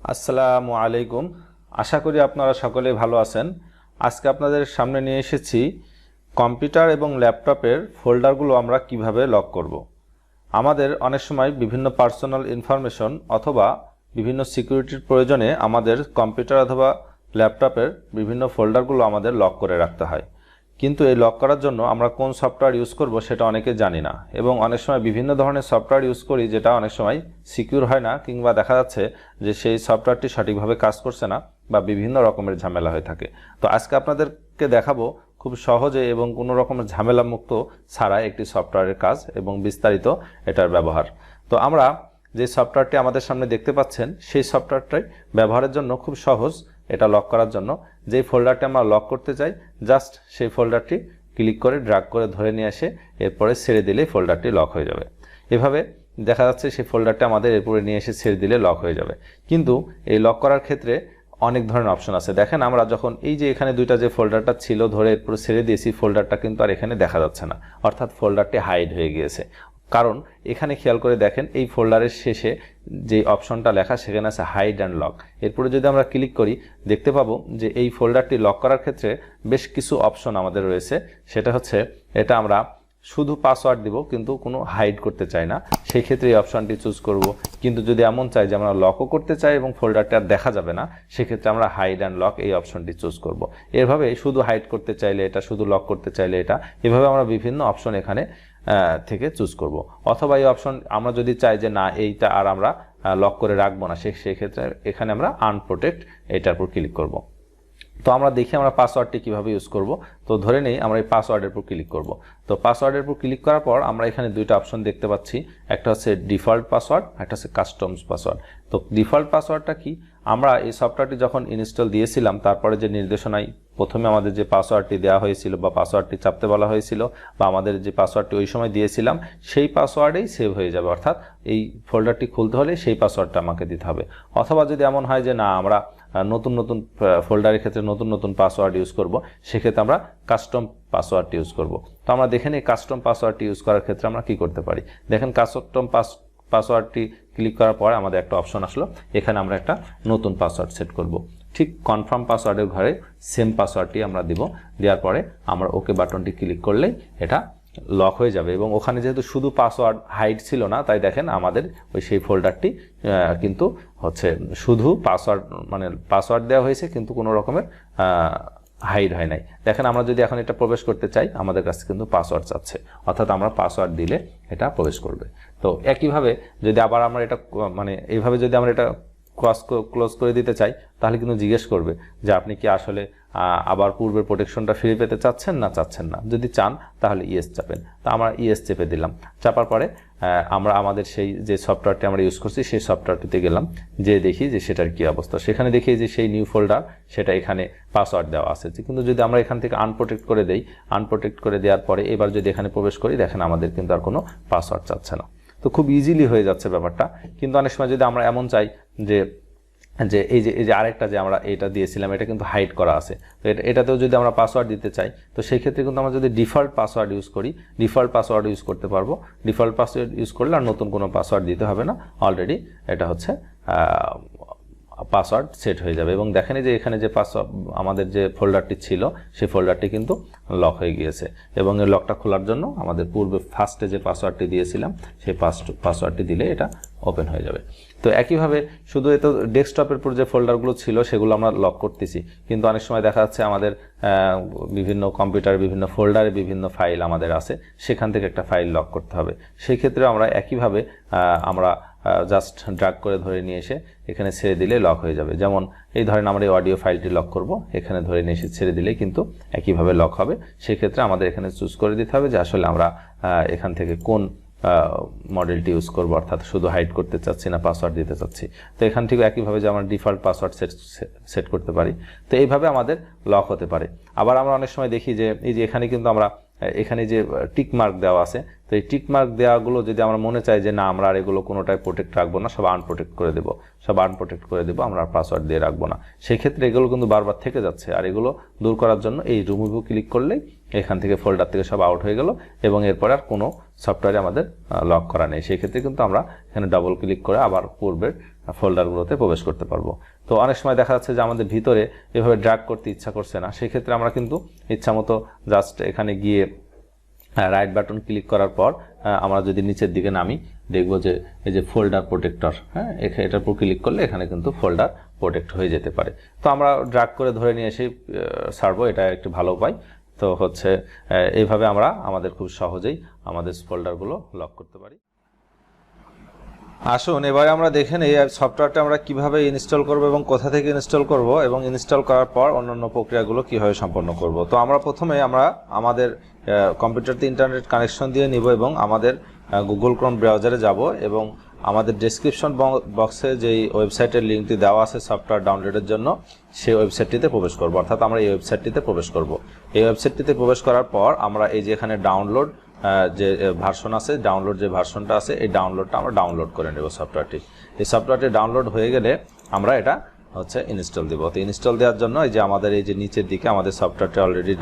আসসালামু আলাইকুম। আশা করি আপনারা সকলেই ভালো আছেন। আজকে আপনাদের সামনে নিয়ে এসেছি কম্পিউটার এবং ল্যাপটপের ফোল্ডারগুলো আমরা কিভাবে লক করব। আমাদের অনেক সময় বিভিন্ন পার্সোনাল ইনফরমেশন অথবা বিভিন্ন সিকিউরিটির প্রয়োজনে আমাদের কম্পিউটার অথবা ল্যাপটপের বিভিন্ন ফোল্ডারগুলো আমাদের লক করে রাখতে হয়। কিন্তু এই লক করার জন্য আমরা কোন সফটওয়্যার ইউজ করব সেটা অনেকে জানি না, এবং অনেক সময় বিভিন্ন ধরনের সফটওয়্যার ইউজ করি যেটা অনেক সময় সিকিউর হয় না, কিংবা দেখা যাচ্ছে যে সেই সফটওয়্যারটি সঠিকভাবে কাজ করছে না বা বিভিন্ন রকমের ঝামেলা হয়ে থাকে। তো আজকে আপনাদেরকে দেখাবো খুব সহজে এবং কোনো রকমের ঝামেলা মুক্ত ছাড়া একটি সফটওয়্যারের কাজ এবং বিস্তারিত এটার ব্যবহার। তো আমরা যে সফটওয়্যারটি আমাদের সামনে দেখতে পাচ্ছেন সেই সফটওয়্যারটাই ব্যবহারের জন্য খুব সহজ। এটা লক করার জন্য যেই ফোল্ডারটি আমরা লক করতে চাই, জাস্ট সেই ফোল্ডারটি ক্লিক করে ড্র্যাগ করে ধরে নিয়ে এসে এরপরে ছেড়ে দিলেই ফোল্ডারটি লক হয়ে যাবে। এভাবে দেখা যাচ্ছে সেই ফোল্ডারটা আমাদের এরপরে নিয়ে এসে ছেড়ে দিলে লক হয়ে যাবে। কিন্তু এই লক করার ক্ষেত্রে অনেক ধরনের অপশন আছে। দেখেন, আমরা যখন এই যে এখানে দুইটা যে ফোল্ডারটা ছিল ধরে এরপরে ছেড়ে দিয়েছি, ফোল্ডারটা কিন্তু আর এখানে দেখা যাচ্ছে না, অর্থাৎ ফোল্ডারটি হাইড হয়ে গিয়েছে। কারণ এখানে খেয়াল করে দেখেন, এই ফোল্ডারের শেষে যে অপশনটা লেখা সেখানে আছে হাইড অ্যান্ড লক। এরপরে যদি আমরা ক্লিক করি দেখতে পাবো যে এই ফোল্ডারটি লক করার ক্ষেত্রে বেশ কিছু অপশন আমাদের রয়েছে। সেটা হচ্ছে, এটা আমরা শুধু পাসওয়ার্ড দিব কিন্তু কোনো হাইড করতে চাই না, সেই ক্ষেত্রে এই অপশনটি চুজ করব। কিন্তু যদি এমন চাই যে আমরা লকও করতে চাই এবং ফোল্ডারটা আর দেখা যাবে না, সেক্ষেত্রে আমরা হাইড অ্যান্ড লক এই অপশনটি চুজ করব। এভাবে শুধু হাইড করতে চাইলে এটা, শুধু লক করতে চাইলে এটা, এভাবে আমরা বিভিন্ন অপশন এখানে থেকে চুজ করব। অথবা এই অপশন আমরা যদি চাই যে না, এইটা আর আমরা লক করে রাখবো না, সেক্ষেত্রে এখানে আমরা আনপ্রোটেক্ট এটার উপর ক্লিক করব। তো আমরা দেখি আমরা পাসওয়ার্ডটি কিভাবে ইউজ করব। তো ধরে নেই আমরা এই পাসওয়ার্ডের উপর ক্লিক করব। তো পাসওয়ার্ডের উপর ক্লিক করার পর আমরা এখানে দুইটা অপশন দেখতে পাচ্ছি, একটা হচ্ছে ডিফল্ট পাসওয়ার্ড, একটা হচ্ছে কাস্টমস পাসওয়ার্ড। তো ডিফল্ট পাসওয়ার্ডটা কি? আমরা এই সফটওয়্যারটি যখন ইনস্টল দিয়েছিলাম তারপরে যে নির্দেশনায় প্রথমে আমাদের যে পাসওয়ার্ডটি দেওয়া হয়েছিল বা পাসওয়ার্ডটি চাপতে বলা হয়েছিল বা আমাদের যে পাসওয়ার্ডটি ওই সময় দিয়েছিলাম সেই পাসওয়ার্ডেই সেভ হয়ে যাবে, অর্থাৎ এই ফোল্ডারটি খুলতে হলে সেই পাসওয়ার্ডটা আমাকে দিতে হবে। অথবা যদি এমন হয় যে না, আমরা নতুন নতুন ফোল্ডারের ক্ষেত্রে নতুন নতুন পাসওয়ার্ড ইউজ করব, সেক্ষেত্রে আমরা কাস্টম পাসওয়ার্ডটি ইউজ করব। তো আমরা দেখেন এই কাস্টম পাসওয়ার্ডটি ইউজ করার ক্ষেত্রে আমরা কি করতে পারি। দেখেন, কাস্টম পাসওয়ার্ডটি ক্লিক করার পরে আমাদের একটা অপশন আসলো, এখানে আমরা একটা নতুন পাসওয়ার্ড সেট করব। ঠিক কনফার্ম পাসওয়ার্ডের ঘরে সেম পাসওয়ার্ডটি আমরা দিব। দেওয়ার পরে আমরা ওকে বাটনটি ক্লিক করলেই এটা লক হয়ে যাবে। এবং ওখানে যেহেতু শুধু পাসওয়ার্ড হাইড ছিল না, তাই দেখেন আমাদের ওই সেই ফোল্ডারটি কিন্তু হচ্ছে শুধু পাসওয়ার্ড, মানে পাসওয়ার্ড দেওয়া হয়েছে কিন্তু কোনো রকমের হাইড হয় নাই। দেখেন, আমরা যদি এখন এটা প্রবেশ করতে চাই আমাদের কাছে কিন্তু পাসওয়ার্ড চাচ্ছে, অর্থাৎ আমরা পাসওয়ার্ড দিলে এটা প্রবেশ করবে। তো একইভাবে যদি আবার আমরা এটা মানে এইভাবে যদি আমরা এটা ক্লোজ করে দিতে চাই, তাহলে কিন্তু জিজ্ঞেস করবে যে আপনি কি আসলে আবার পূর্বের প্রোটেকশনটা ফিরে পেতে চাচ্ছেন না চাচ্ছেন না। যদি চান তাহলে ইয়েস চাপেন। তো আমরা ইয়েস চেপে দিলাম। চাপার পরে আমরা আমাদের সেই যে সফটওয়্যারটি আমরা ইউজ করছি সেই সফটওয়্যারটিতে গেলাম, যে দেখি যে সেটার কি অবস্থা। সেখানে দেখি যে সেই নিউ ফোল্ডার, সেটা এখানে পাসওয়ার্ড দেওয়া আছে। কিন্তু যদি আমরা এখান থেকে আনপ্রোটেক্ট করে দেই, আনপ্রোটেক্ট করে দেওয়ার পরে এবার যদি এখানে প্রবেশ করি, দেখেন আমাদের কিন্তু আর কোনো পাসওয়ার্ড চাচ্ছে না। তো খুব ইজিলি হয়ে যাচ্ছে ব্যাপারটা। কিন্তু অনেক সময় যদি আমরা এমন চাই যে যে এই যে আরেকটা যে আমরা এটা দিয়েছিলাম এটা কিন্তু হাইড করা আছে, তো এটাতেও যদি আমরা পাসওয়ার্ড দিতে চাই, তো সেই ক্ষেত্রে কিন্তু আমরা যদি ডিফল্ট পাসওয়ার্ড ইউজ করি, ডিফল্ট পাসওয়ার্ড ইউজ করতে পারবো। ডিফল্ট পাসওয়ার্ড ইউজ করলে আর নতুন কোনো পাসওয়ার্ড দিতে হবে না, অলরেডি এটা হচ্ছে পাসওয়ার্ড সেট হয়ে যাবে। এবং দেখেন যে এখানে যে পাসওয়ার্ড আমাদের যে ফোল্ডারটি ছিল সেই ফোল্ডারটি কিন্তু লক হয়ে গিয়েছে। এবং এই লকটা খোলার জন্য আমাদের পূর্বে ফার্স্টে যে পাসওয়ার্ডটি দিয়েছিলাম সেই পাসওয়ার্ডটি দিলে এটা ওপেন হয়ে যাবে। তো একইভাবে শুধু এত ডেস্কটপের উপর যে ফোল্ডারগুলো ছিল সেগুলো আমরা লক করতেছি, কিন্তু অনেক সময় দেখা যাচ্ছে আমাদের বিভিন্ন কম্পিউটার বিভিন্ন ফোল্ডারে বিভিন্ন ফাইল আমাদের আছে, সেখান থেকে একটা ফাইল লক করতে হবে। সেই ক্ষেত্রে আমরা একইভাবে আমরা জাস্ট ড্র্যাগ করে ধরে নিয়ে এসে এখানে ছেড়ে দিলে লক হয়ে যাবে। যেমন এই ধরেন আমরা এই অডিও ফাইলটি লক করব, এখানে ধরে নিয়ে এসে ছেড়ে দিলেই কিন্তু একইভাবে লক হবে। সেক্ষেত্রে আমাদের এখানে চুজ করে দিতে হবে যে আসলে আমরা এখান থেকে কোন মডেলটি ইউজ করবো, অর্থাৎ শুধু হাইড করতে চাচ্ছি না পাসওয়ার্ড দিতে চাচ্ছি। তো এখান থেকে একইভাবে যে আমরা ডিফল্ট পাসওয়ার্ড সেট করতে পারি। তো এইভাবে আমাদের লক হতে পারে। আবার আমরা অনেক সময় দেখি যে এই যে এখানে কিন্তু আমরা এখানে যে টিক মার্ক দেওয়া আছে, তো তো এই টিক মার্ক দেওয়াগুলো যদি আমরা মনে চাই যে না আমরা আর এগুলো কোনোটাই প্রোটেক্ট রাখবো না, সব আনপ্রোটেক্ট করে দেবো, সব আনপ্রোটেক্ট করে দেবো, আমরা পাসওয়ার্ড দিয়ে রাখবো না, সেক্ষেত্রে এগুলো কিন্তু বারবার থেকে যাচ্ছে। আর এগুলো দূর করার জন্য এই রিমুভ ক্লিক করলেই এখান থেকে ফোল্ডার থেকে সব আউট হয়ে গেল এবং এরপরে আর কোনো সফটওয়্যারে আমাদের লক করা নেই। সেই ক্ষেত্রে কিন্তু আমরা এখানে ডাবল ক্লিক করে আবার পূর্বের ফোল্ডারগুলোতে প্রবেশ করতে পারবো। তো অনেক সময় দেখা যাচ্ছে যে আমাদের ভিতরে এভাবে ড্র্যাগ করতে ইচ্ছা করছে না, সেই ক্ষেত্রে আমরা কিন্তু ইচ্ছা মতো জাস্ট এখানে গিয়ে রাইট বাটন ক্লিক করার পর আমরা যদি নিচের দিকে নামি দেখব যে এই যে ফোল্ডার প্রোটেক্টর, হ্যাঁ, এটার উপর ক্লিক করলে এখানে কিন্তু ফোল্ডার প্রোটেক্ট হয়ে যেতে পারে। তো আমরা ড্র্যাগ করে ধরে নিয়ে এসে ছাড়বো, এটা একটু ভালো উপায়। তো হচ্ছে এইভাবে আমরা আমাদের খুব সহজেই আমাদের ফোল্ডারগুলো লক করতে পারি। আসুন এবারে আমরা দেখে নেই সফটওয়্যারটা আমরা কিভাবে ইনস্টল করব এবং কোথা থেকে ইনস্টল করব এবং ইনস্টল করার পর অন্যান্য প্রক্রিয়াগুলো কিভাবে সম্পন্ন করব। তো আমরা প্রথমে আমাদের কম্পিউটারতে ইন্টারনেট কানেকশন দিয়ে নিব এবং আমাদের গুগল ক্রোম ব্রাউজারে যাব এবং আমাদের ডেসক্রিপশন বক্সে যেই ওয়েবসাইটের লিঙ্কটি দেওয়া আছে সফটওয়্যার ডাউনলোডের জন্য সেই ওয়েবসাইটটিতে প্রবেশ করব, অর্থাৎ আমরা এই ওয়েবসাইটটিতে প্রবেশ করব। এই ওয়েবসাইটটিতে প্রবেশ করার পর আমরা এই যে এখানে ডাউনলোড যে ভার্সন আছে, ডাউনলোড যে ভার্সনটা আছে, এই ডাউনলোডটা আমরা ডাউনলোড করে নেব সফটওয়্যারটি। এই সফটওয়্যারটি ডাউনলোড হয়ে গেলে আমরা এটা হচ্ছে ইনস্টল দেব। তো ইনস্টল দেওয়ার জন্য এই যে আমাদের এই যে নিচের দিকে আমাদের সফটওয়্যারটি অলরেডি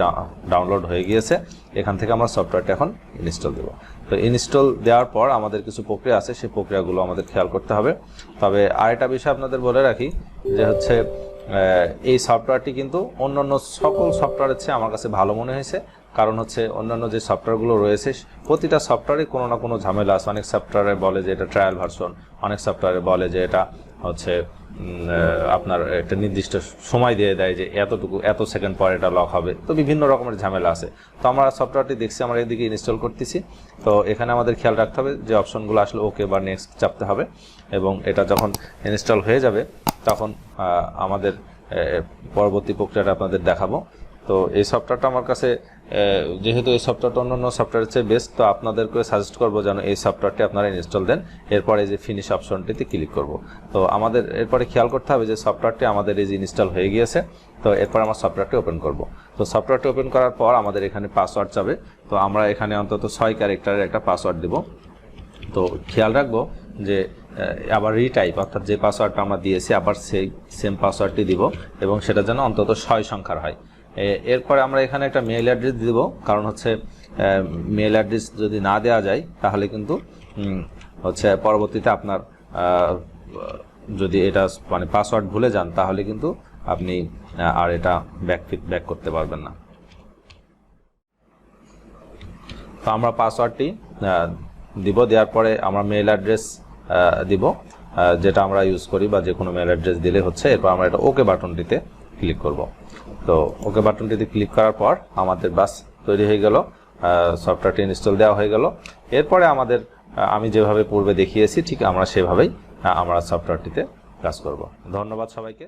ডাউনলোড হয়ে গিয়েছে, এখান থেকে আমরা সফটওয়্যারটি এখন ইনস্টল দেব। তো ইনস্টল দেওয়ার পর আমাদের কিছু প্রক্রিয়া আছে, সেই প্রক্রিয়াগুলো আমাদের খেয়াল করতে হবে। তবে আরেকটা বিষয় আপনাদের বলে রাখি যে হচ্ছে এই সফটওয়্যারটি কিন্তু অন্যান্য সকল সফটওয়্যারের চেয়ে আমার কাছে ভালো মনে হয়েছে। কারণ হচ্ছে অন্যান্য যে সফটওয়্যারগুলো রয়েছে প্রতিটা সফটওয়্যারে কোনো না কোনো ঝামেলা আছে। অনেক সফটওয়্যারে বলে যে এটা ট্রায়াল ভার্সন, অনেক সফটওয়্যারে বলে যে এটা হচ্ছে আপনার একটা নির্দিষ্ট সময় দিয়ে দেয় যে এত সেকেন্ড পরে এটা লক হবে। তো বিভিন্ন রকমের ঝামেলা আছে। তো আমরা সফটওয়্যারটি দেখছি, আমরা এদিকে ইনস্টল করতেছি। তো এখানে আমাদের খেয়াল রাখতে হবে যে অপশনগুলো আসলে ওকে বা নেক্সট চাপতে হবে এবং এটা যখন ইনস্টল হয়ে যাবে তখন আমাদের পরবর্তী প্রক্রিয়াটা আপনাদের দেখাবো। তো এই সফটওয়্যারটা আমার কাছে যেহেতু এই সফটওয়্যারটা অন্যান্য সফটওয়্যারের চেয়ে বেস্ট, তো আপনাদেরকে সাজেস্ট করবো যেন এই সফটওয়্যারটি আপনারা ইনস্টল দেন। এরপরে যে ফিনিশ অপশনটিতে ক্লিক করব। তো আমাদের এরপরে খেয়াল করতে হবে যে সফটওয়্যারটি আমাদের এই যে ইনস্টল হয়ে গিয়েছে। তো এরপর আমরা সফটওয়্যারটি ওপেন করব। তো সফটওয়্যারটি ওপেন করার পর আমাদের এখানে পাসওয়ার্ড চাবে। তো আমরা এখানে অন্তত 6 ক্যারেক্টারের একটা পাসওয়ার্ড দেব। তো খেয়াল রাখবো যে আবার রিটাইপ, অর্থাৎ যে পাসওয়ার্ডটা আমরা দিয়েছি আবার সেই সেম পাসওয়ার্ডটি দিব এবং সেটা যেন অন্তত 6 সংখ্যার হয়। এরপরে আমরা এখানে একটা মেইল অ্যাড্রেস দিব, কারণ হচ্ছে মেইল অ্যাড্রেস যদি না দেওয়া যায় তাহলে কিন্তু হচ্ছে পরবর্তীতে আপনার যদি এটা মানে পাসওয়ার্ড ভুলে যান তাহলে কিন্তু আপনি আর এটা ব্যাক করতে পারবেন না। তো আমরা পাসওয়ার্ডটি দিব, দেওয়ার পরে আমরা মেইল অ্যাড্রেস দিব যেটা আমরা ইউজ করি বা যে কোনো মেইল অ্যাড্রেস দিলে হচ্ছে। এরপর আমরা এটা ওকে বাটনটিতে ক্লিক করব। তো ওকে বাটনটিতে ক্লিক করার পর আমাদের বাস তৈরি হয়ে গেল, সফটওয়্যারটি ইনস্টল দেওয়া হয়ে গেল। এরপরে আমাদের আমি যেভাবে পূর্বে দেখিয়েছি ঠিক আমরা সেভাবেই আমরা সফটওয়্যারটিতে কাজ করব। ধন্যবাদ সবাইকে।